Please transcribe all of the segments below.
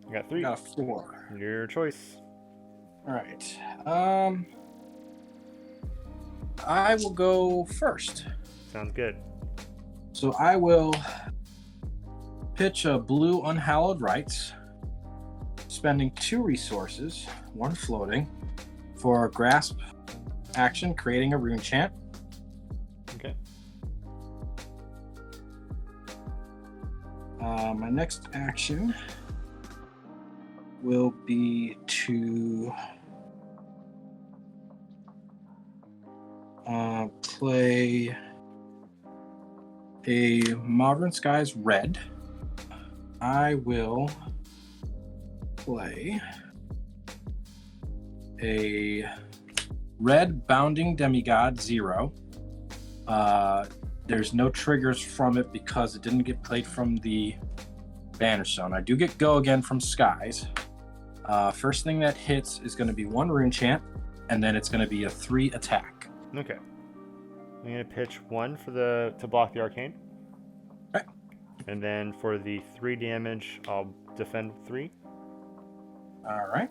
I got 3. Got a 4. Your choice. All right. I will go first. Sounds good. So I will pitch a blue unhallowed rights, spending 2 resources, 1 floating, for a grasp action, creating a rune chant. Okay. My next action will be to play a Modern Skies red. I will play a red Bounding Demigod 0. There's no triggers from it because it didn't get played from the Banner Stone. I do get Go Again from Skies. First thing that hits is going to be 1 rune chant, and then it's going to be a 3 attack. Okay. I'm going to pitch 1 to block the arcane. Okay. And then for the 3 damage, I'll defend 3. All right.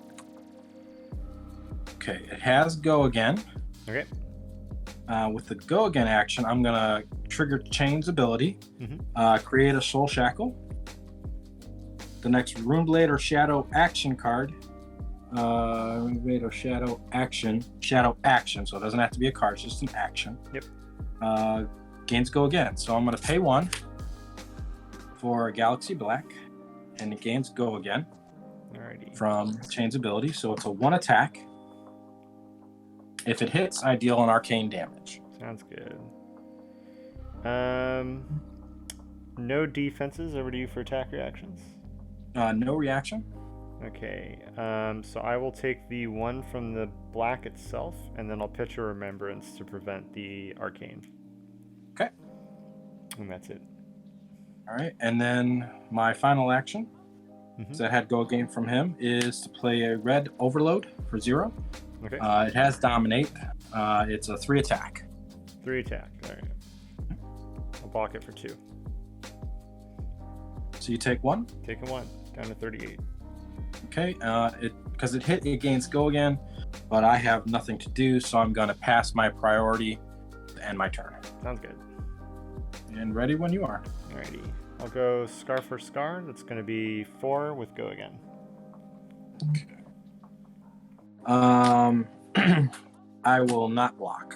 Okay, it has Go Again. Okay. With the Go Again action, I'm going to trigger Chane's ability, create a Soul Shackle. The next Runeblade or Shadow action card, Runeblade or Shadow action, so it doesn't have to be a card, it's just an action. Yep. Gains Go Again. So I'm going to pay 1 for Galaxy Black, and it gains Go Again. Alrighty. From Chane's ability, so it's a 1 attack. If it hits, I deal an arcane damage. Sounds good. No defenses. Over to you for attack reactions. No reaction. Okay. So I will take the 1 from the black itself, and then I'll pitch a remembrance to prevent the arcane. Okay. And that's it. All right, and then my final action, that had Go Again from him, is to play a red Overload for 0. Okay. It has Dominate. It's a 3 attack. 3 attack. All right. I'll block it for 2. So you take 1. Taking 1 down to 38. Okay. Because it hit, it gains Go Again, but I have nothing to do, so I'm going to pass my priority to end my turn. Sounds good. And ready when you are. Alrighty. I'll go Scar for Scar. That's going to be 4 with Go Again. Okay. I will not block.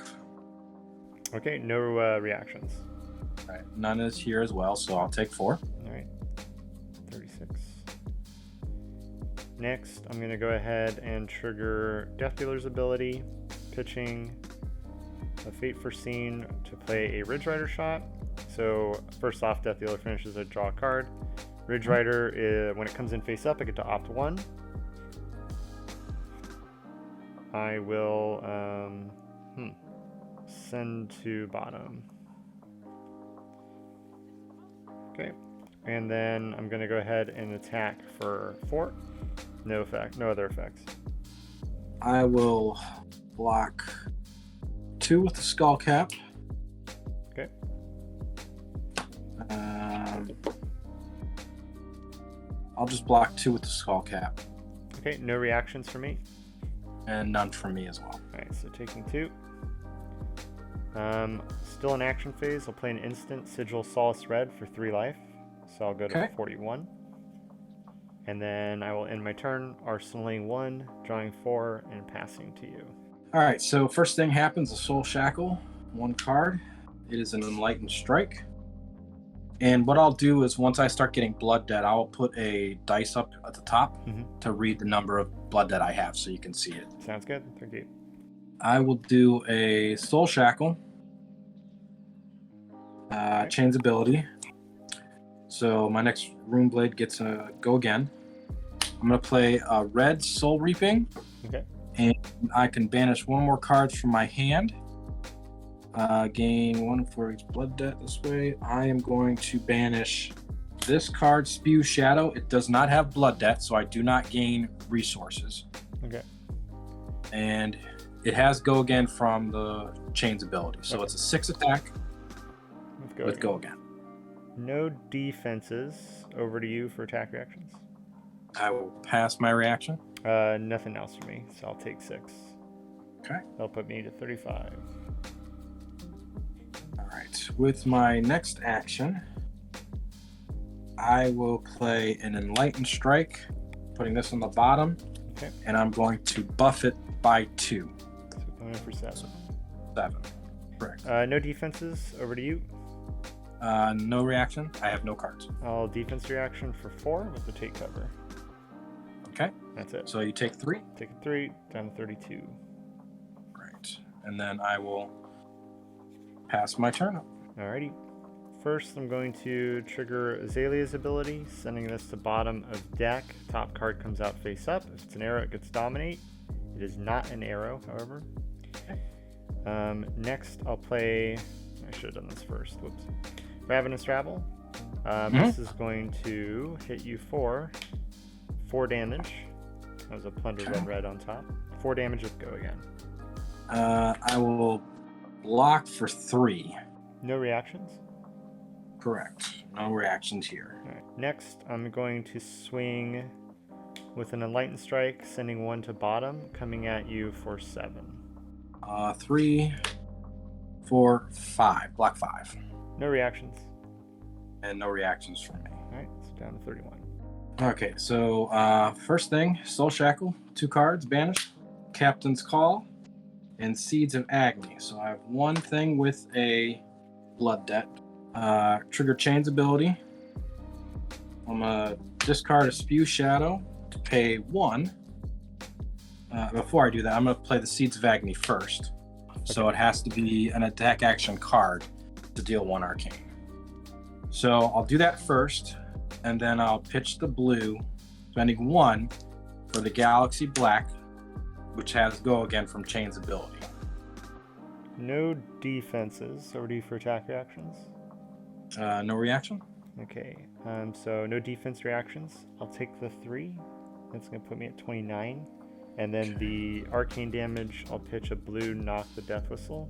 Okay, no reactions. All right, none is here as well, so I'll take 4. All right, 36. Next, I'm going to go ahead and trigger Death Dealer's ability, pitching a Fate Foreseen to play a Ridge Rider shot. So first off, Death Dealer finishes a draw card. Ridge Rider, when it comes in face up, I get to opt 1. I will send to bottom. Okay, and then I'm going to go ahead and attack for 4. No effect, no other effects. I will block 2 with the Skull Cap. Okay. I'll just block 2 with the Skull Cap. Okay, no reactions for me. And none from me as well. Alright, so taking 2. Still in action phase, I'll play an instant Sigil Solace Red for 3 life. So I'll go to 41. And then I will end my turn, arsenaling 1, drawing 4, and passing to you. Alright, so first thing happens, a Soul Shackle, 1 card. It is an Enlightened Strike. And what I'll do is once I start getting Blood Debt, I'll put a dice up at the top to read the number of Blood Debt I have so you can see it. Sounds good. Thank you. I will do a Soul Shackle. Chane's ability. So my next Runeblade gets a Go Again. I'm going to play a red Soul Reaping. Okay. And I can banish 1 more card from my hand. Gain 1 for each Blood Debt this way. I am going to banish this card, Spew Shadow. It does not have Blood Debt, so I do not gain resources. Okay. And it has Go Again from the Chane's ability. So it's a 6 attack with Go Again. No defenses. Over to you for attack reactions. I will pass my reaction. Nothing else for me, so I'll take 6. Okay. That'll put me to 35. All right. With my next action, I will play an Enlightened Strike, putting this on the bottom, Okay. and I'm going to buff it by 2. So going in for 7. 7. Correct. No defenses. Over to you. No reaction. I have no cards. I'll defense reaction for 4 with the take cover. Okay. That's it. So you take 3. Take a 3, down to 32. Right. And then I will pass my turn up. Alrighty. First, I'm going to trigger Azalea's ability, sending this to bottom of deck. Top card comes out face up. If it's an arrow, it gets dominate. It is not an arrow, however. Okay. Next, I'll play... I should have done this first. Whoops. Ravenous Rabble. This is going to hit you for 4 damage. That was a plunder red on top. 4 damage with go again. I will block for 3. No reactions? Correct. No reactions here. All right. Next, I'm going to swing with an Enlightened Strike, sending 1 to bottom, coming at you for 7. 3, 4, 5. Block 5. No reactions. And no reactions from me. All right, so down to 31. Okay, so first thing, Soul Shackle, 2 cards, banished. Captain's Call, and Seeds of Agony. So I have one thing with a Blood Debt. Trigger Chane's ability. I'm going to discard a Spew Shadow to pay 1. Before I do that, I'm going to play the Seeds of Agony first. So it has to be an attack action card to deal 1 arcane. So I'll do that first, and then I'll pitch the blue, spending 1 for the Galaxy Black, which has go again from Chane's ability. No defenses. Over to you for attack reactions. No reaction? Okay, so no defense reactions. I'll take the 3. That's going to put me at 29. And then the arcane damage, I'll pitch a blue, knock the death whistle,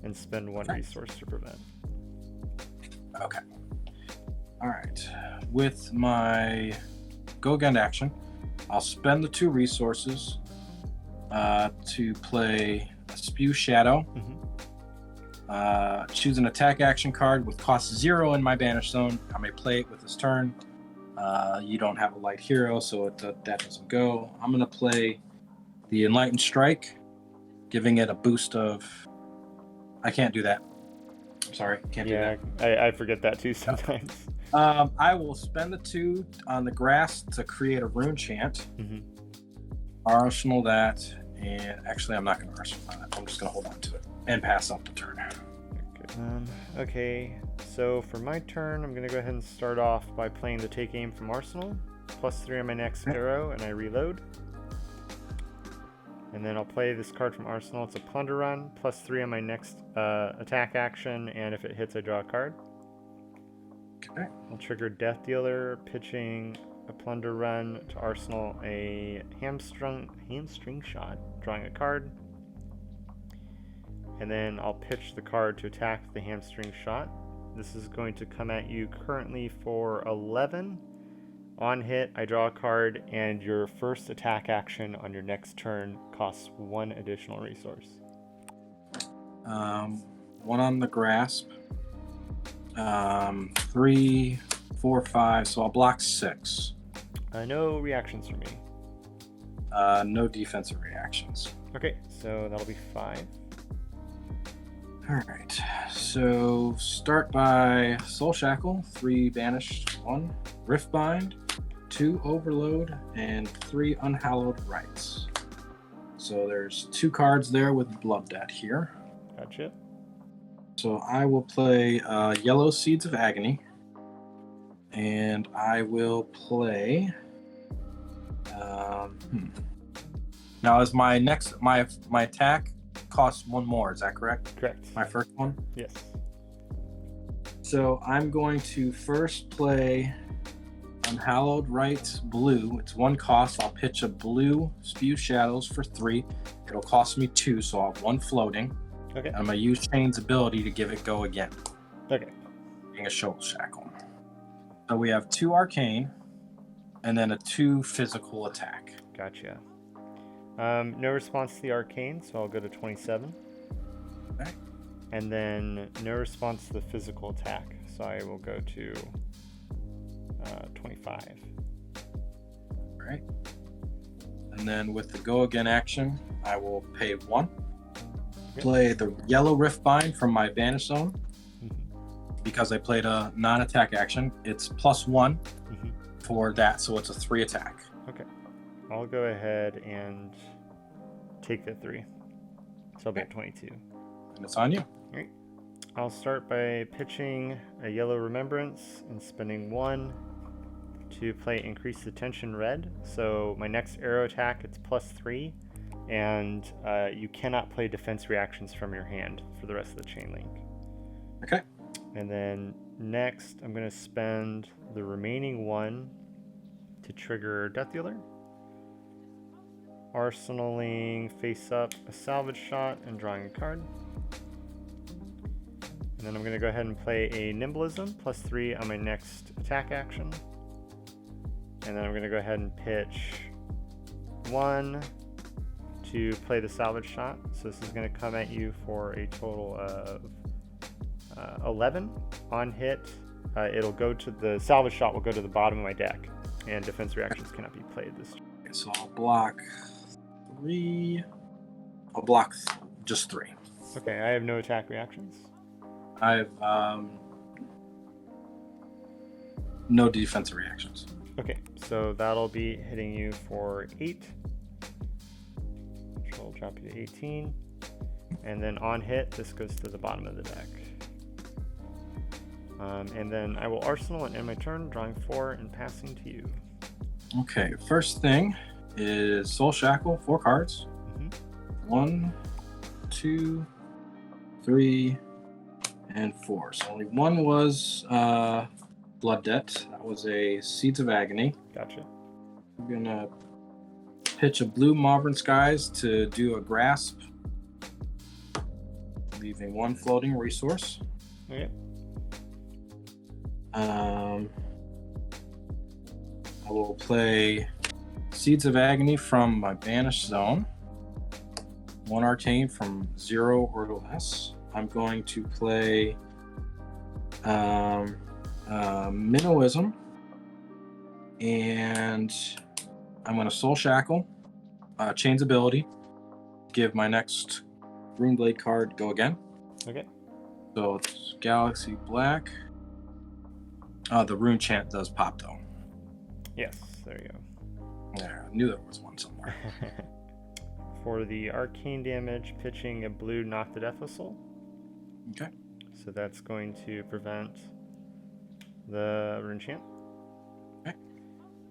and spend 1 resource to prevent. Okay. All right. With my go again action, I'll spend the 2 resources to play a Spew Shadow. Choose an attack action card with cost 0 in my banish zone. I may play it with this turn. You don't have a light hero, so that doesn't go. I'm going to play the Enlightened Strike, giving it a boost of... I can't do that. I'm sorry. Can't do that. I forget that too sometimes. I will spend the 2 on the grass to create a rune chant. Arsenal that, and actually I'm not going to arsenal that. I'm just going to hold on to it and pass up the turn. Okay, so for my turn, I'm going to go ahead and start off by playing the Take Aim from Arsenal. +3 on my next arrow, and I reload. And then I'll play this card from Arsenal. It's a Plunder Run, +3 on my next attack action, and if it hits, I draw a card. Okay. I'll trigger Death Dealer, pitching a Plunder Run to Arsenal, a hamstring shot, drawing a card. And then I'll pitch the card to attack the hamstring shot. This is going to come at you currently for 11. On hit, I draw a card, and your first attack action on your next turn costs 1 additional resource. 1 on the grasp. 3, 4, 5, so I'll block 6. No reactions for me. No defensive reactions. Okay, so that'll be 5. Alright, so start by Soul Shackle, 3 banished, 1 Riftbind, 2 Overload, and 3 Unhallowed Rights. So there's 2 cards there with Blood Debt here. Gotcha. So I will play Yellow Seeds of Agony, and I will play... Now is my attack costs 1 more, is that correct? Correct. My first one? Yes. So I'm going to first play Unhallowed Rights blue. It's 1 cost. I'll pitch a blue Spew Shadows for 3. It'll cost me 2, so I'll have 1 floating. Okay. I'm going to use Chane's ability to give it go again. Okay. Being a Soul Shackle. So we have 2 Arcane. and then a 2 physical attack. Gotcha. No response to the arcane, so I'll go to 27. Okay. And then no response to the physical attack, so I will go to 25. All right. And then with the go again action, I will pay 1. Okay. Play the yellow Riftbind from my Vanish Zone. Because I played a non-attack action, it's +1 for that, so it's a 3 attack. Okay. I'll go ahead and take the 3. So I'll be at 22. And it's on you. All right. I'll start by pitching a yellow Remembrance and spending 1 to play Increase the Tension red. So my next arrow attack, it's +3, and you cannot play defense reactions from your hand for the rest of the chain link. Okay. And then next, I'm going to spend the remaining 1 to trigger Death Dealer. Arsenaling face up a salvage shot and drawing a card. And then I'm going to go ahead and play a Nimblism +3 on my next attack action. And then I'm going to go ahead and pitch 1 to play the salvage shot. So this is going to come at you for a total of 11. On hit, it'll go to the salvage shot will go to the bottom of my deck, and defense reactions cannot be played this turn. Okay, so I'll block 3. I'll block just 3. Okay, I have no attack reactions. I have no defensive reactions. Okay, so that'll be hitting you for 8, which will drop you to 18. And then on hit, this goes to the bottom of the deck. And then I will Arsenal and end my turn, drawing 4 and passing to you. Okay, first thing is Soul Shackle, 4 cards. 1, 2, 3, and 4. So only 1 was Blood Debt. That was a Seeds of Agony. Gotcha. I'm gonna pitch a blue Mauvern Skies to do a Grasp, leaving 1 floating resource. Okay. I will play Seeds of Agony from my Banished Zone. 1 Arcane from 0 or less. I'm going to play Minnowism, and I'm going to Soul Shackle, Chane's Ability, give my next Runeblade card go again. Okay. So it's Galaxy Black. The rune chant does pop though. Yes, there you go. Yeah, I knew there was one somewhere. For the arcane damage, pitching a blue Knock the Death Whistle. Okay. So that's going to prevent the rune chant. Okay.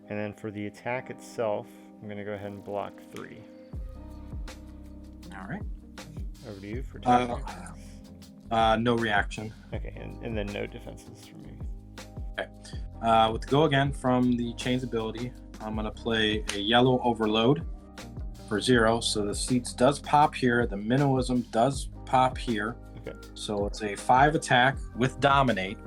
And then for the attack itself, I'm going to go ahead and block 3. All right. Over to you for 2 no reaction. Okay, and then no defenses for me. Okay. With the go again from the Chain's ability, I'm going to play a yellow Overload for 0. So the Seeds does pop here. The Minnowism does pop here. Okay. So it's a 5 attack with Dominate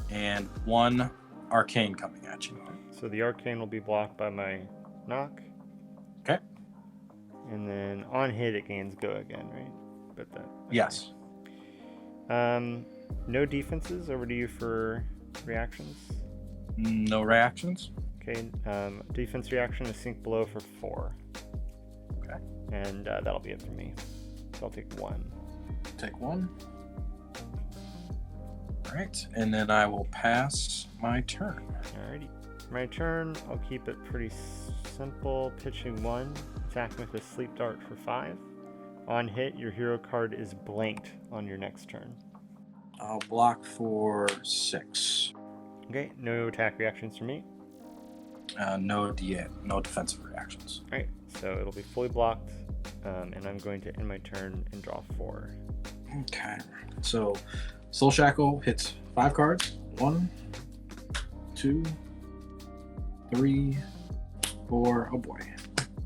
and 1 Arcane coming at you. So the arcane will be blocked by my knock. Okay. And then on hit, it gains go again, right? But that. Okay. Yes. No defenses. Over to you for reactions. No reactions. Okay. Defense reaction is sink below for 4. Okay. And that'll be it for me. So I'll take 1. Take 1. All right, and then I will pass my turn. Alrighty. My turn, I'll keep it pretty simple. Pitching 1, attacking with a Sleep Dart for 5. On hit, your hero card is blanked on your next turn. I'll block for 6. Okay, no attack reactions for me. No defensive reactions. Alright, so it'll be fully blocked, and I'm going to end my turn and draw 4. Okay, so Soul Shackle hits 5 cards. 1, 2, 3, 4. Oh boy,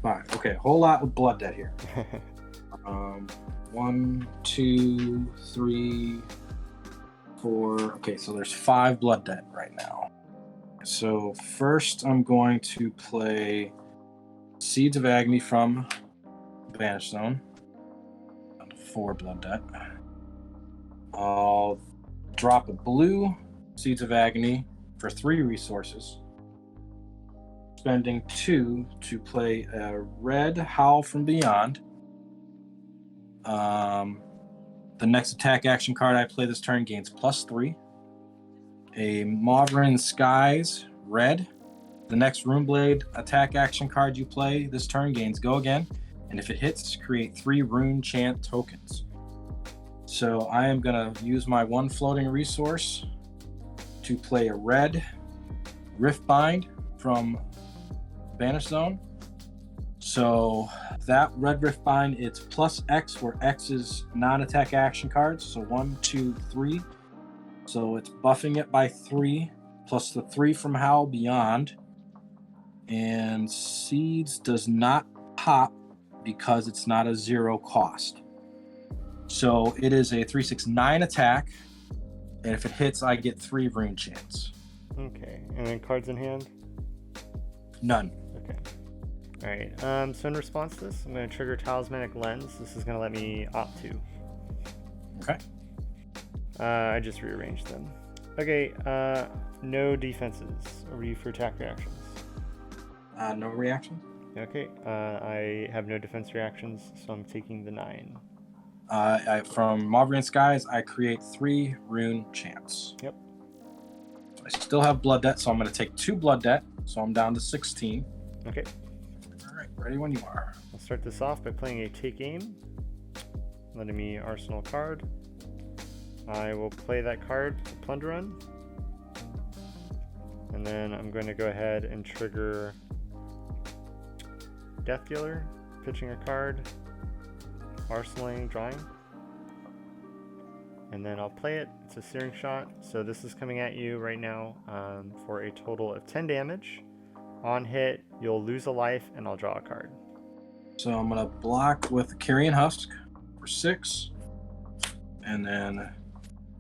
5. Okay, whole lot with Blood Debt here. 1, 2, 3, 4. Okay, so there's 5 Blood Debt right now. So first I'm going to play Seeds of Agony from Banish Zone. Down to 4 blood debt. I'll drop a blue Seeds of Agony for 3 resources. Spending 2 to play a red Howl from Beyond. The next attack action card I play this turn gains +3. A Mauvrin Skies red. The next Runeblade attack action card you play this turn gains Go Again, and if it hits, create 3 Rune Chant tokens. So I am going to use my 1 floating resource to play a red Riftbind from Banish Zone. So that red Riftbind, it's +X, where X is non-attack action cards. So 1, 2, 3. So it's buffing it by 3, plus the 3 from Howl Beyond. And Seeds does not pop because it's not a 0 cost. So it is a 3/6/9 attack, and if it hits, I get 3 Rune Chants. Okay, and then cards in hand? None. Okay. All right, so in response to this, I'm going to trigger Talismanic Lens. This is going to let me opt to. Okay. I just rearranged them. Okay, no defenses. Over to you for attack reactions. No reaction. Okay, I have no defense reactions, so I'm taking the 9. From Mauvrin Skies, I create 3 Rune Chants. Yep. I still have blood debt, so I'm going to take 2 blood debt, so I'm down to 16. Okay. All right, ready when you are. I'll start this off by playing a Take Aim, letting me arsenal card. I will play that card, Plunder Run, and then I'm going to go ahead and trigger Death Dealer, pitching a card, arsenaling, drawing, and then I'll play it. It's a Searing Shot, so this is coming at you right now for a total of 10 damage. On hit, you'll lose a life, and I'll draw a card. So I'm going to block with Carrion Husk for 6, and then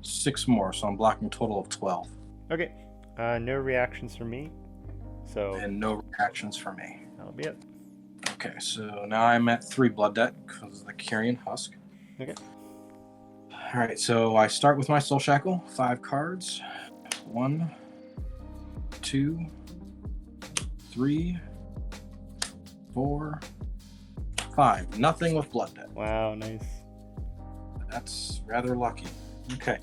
6 more, so I'm blocking a total of 12. Okay, no reactions from me, so and no reactions for me. that'll be it. Okay, so now I'm at 3 blood debt because of the Carrion Husk. Okay. All right, so I start with my Soul Shackle, 5 cards. 1, 2, 3, 4, 5. Nothing with blood debt. Wow, nice. That's rather lucky. Okay.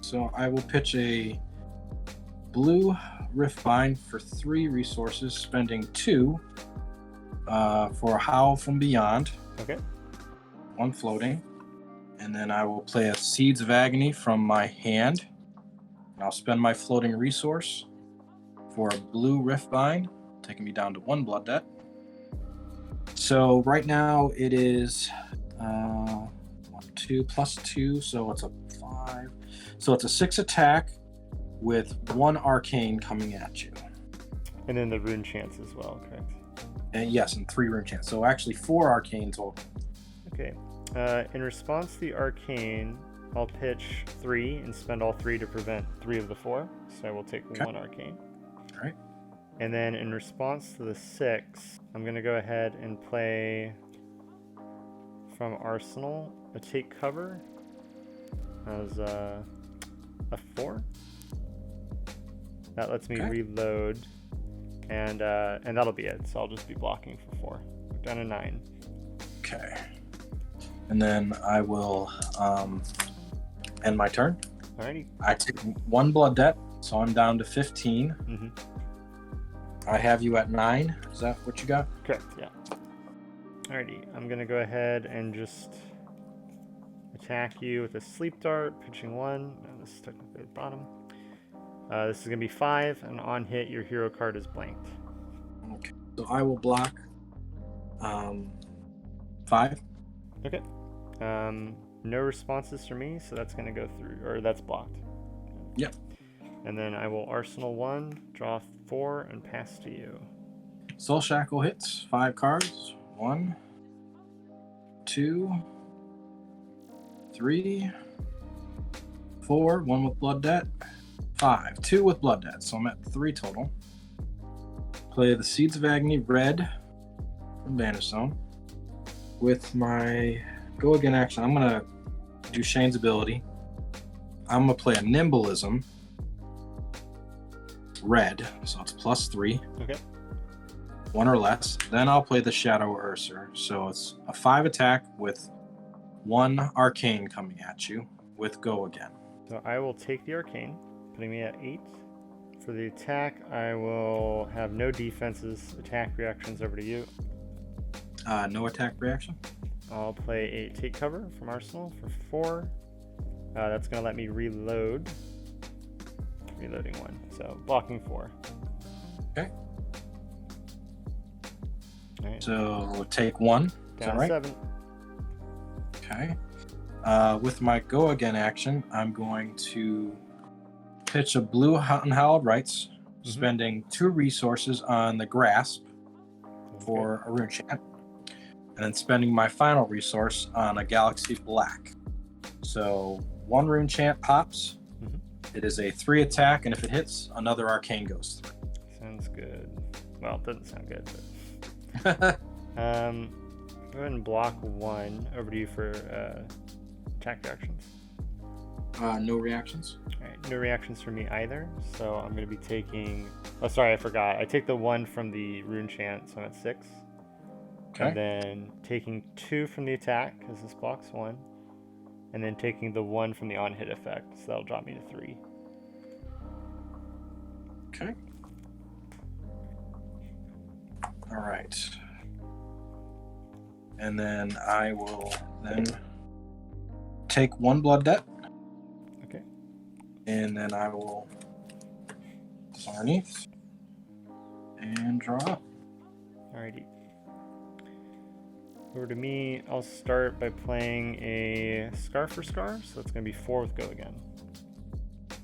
So I will pitch a blue Riftbind for 3 resources, spending 2 for a Howl from Beyond. Okay. 1 floating. And then I will play a Seeds of Agony from my hand. And I'll spend my floating resource for a blue Riftbind, taking me down to 1 blood debt. So right now it is 1, 2 plus 2, so it's a 5. So it's a 6 attack with 1 arcane coming at you. And then the Rune Chants as well, correct? And yes, and 3 Rune Chants. So actually 4 arcane total. Okay. In response to the arcane, I'll pitch 3 and spend all 3 to prevent 3 of the 4. So I will take 1 arcane. All right. And then in response to the 6, I'm going to go ahead and play from Arsenal a Take Cover as a 4. That lets me reload, and that'll be it. So I'll just be blocking for 4. Down to 9. Okay. And then I will end my turn. Alrighty. I take 1 blood debt, so I'm down to 15. Mm-hmm. I have you at 9. Is that what you got? Correct, yeah. Alrighty, I'm going to go ahead and just attack you with a Sleep Dart, pitching 1. No, this is technically at the bottom. This is going to be 5, and on hit, your hero card is blanked. Okay. So I will block 5. Okay. No responses for me, so that's going to go through, or that's blocked. Yep. And then I will Arsenal 1, draw 4, and pass to you. Soul Shackle hits 5 cards. 1, 2, 3, 4. 1 with blood debt. 5. 2 with Blood Debt, so I'm at 3 total. Play the Seeds of Agony red from Banish Zone. With my go again action, I'm going to do Shane's ability. I'm going to play a Nimbleism red, so it's +3. Okay. 1 or less. Then I'll play the Shadow Ursa, so it's a 5 attack with 1 arcane coming at you with go again. So I will take the arcane, putting me at 8. For the attack, I will have no defenses. Attack reactions over to you. No attack reaction. I'll play a take cover from Arsenal for 4. That's going to let me reload. Reloading 1. So blocking 4. Okay. All right. So take 1. Down right? 7. Okay. With my go again action, I'm going to pitch a blue and howled rights, spending 2 resources on the grasp for a rune chant, and then spending my final resource on a galaxy black. So 1 rune chant pops. It is a 3 attack, and if it hits, another arcane goes through. Sounds good. Well, it doesn't sound good, but go ahead and block 1. Over to you for attack reactions. No reactions. All right, no reactions for me either. So I'm going to be taking. Oh, sorry, I forgot. I take the 1 from the rune chant, so I'm at 6. Okay. And then taking 2 from the attack, because this blocks 1. And then taking the 1 from the on-hit effect, so that'll drop me to 3. Okay. All right. And then I will then take 1 blood debt. Okay. And then I will underneath and draw up. Alrighty. Over to me, I'll start by playing a Scar for Scar, so that's going to be 4 with go again.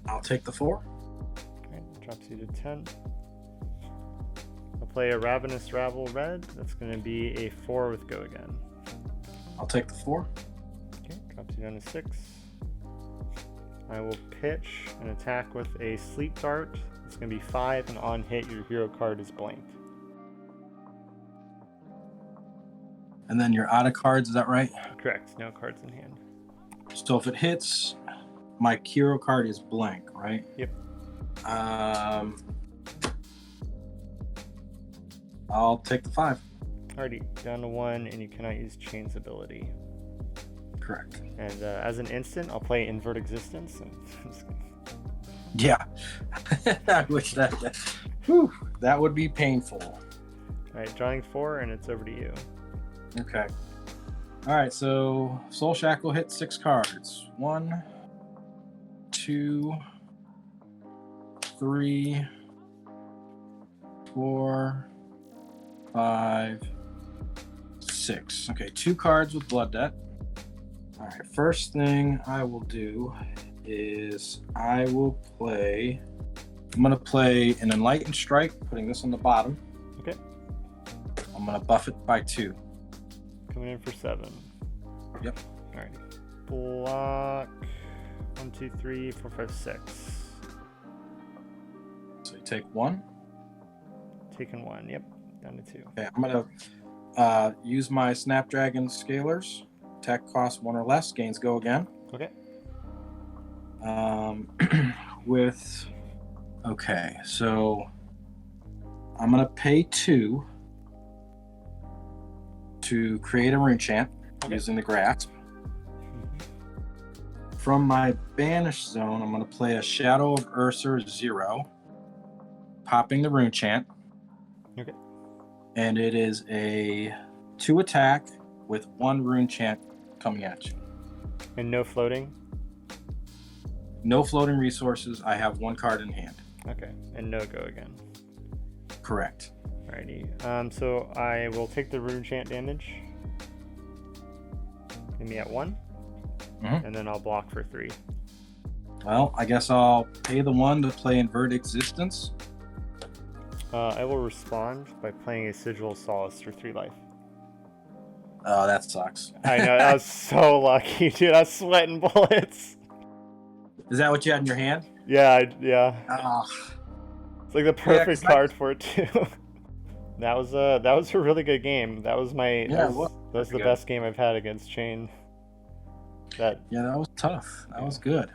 I'll take the 4. Okay, drops you to 10. I'll play a Ravenous Rabble red, that's going to be a 4 with go again. I'll take the 4. Okay, drops you down to 6. I will pitch an attack with a Sleep Dart, it's going to be 5, and on hit, your hero card is blanked. And then you're out of cards, is that right? Correct, no cards in hand. So if it hits, my hero card is blank, right? Yep. I'll take the 5. Alrighty, down to 1, and you cannot use Chane's ability. Correct. And as an instant, I'll play Invert Existence. And Yeah. I wish that. Whew, that would be painful. Alright, drawing 4, and it's over to you. Okay. All right, so Soul Shackle hits 6 cards. 1, 2, 3, 4, 5, 6. Okay, 2 cards with Blood Debt. All right, first thing I will do is I'm going to play an Enlightened Strike, putting this on the bottom. Okay. I'm going to buff it by 2. Coming in for 7. Yep. Alrighty. Block 1, 2, 3, 4, 5, 6. So you take 1. Taking 1, yep. Down to 2. Okay, I'm gonna use my Snapdragon Scalers. Attack cost 1 or less. Gains go again. Okay. Okay, so I'm gonna pay 2 to create a rune chant using the grasp. From my banish zone, I'm gonna play a Shadow of Ursa 0, popping the rune chant. Okay. And it is a 2 attack with 1 rune chant coming at you. And no floating? No floating resources. I have 1 card in hand. Okay. And no go again. Correct. Alrighty. So I will take the rune chant damage. Give me at 1. And then I'll block for 3. Well, I guess I'll pay the 1 to play Invert Existence. I will respond by playing a Sigil of Solace for 3 life. Oh, that sucks. I know, that was so lucky, dude. I was sweating bullets. Is that what you had in your hand? Yeah. Ah, It's like the perfect card for it too. That was a really good game. That was that's the best game I've had against Chane. That was tough. That was good.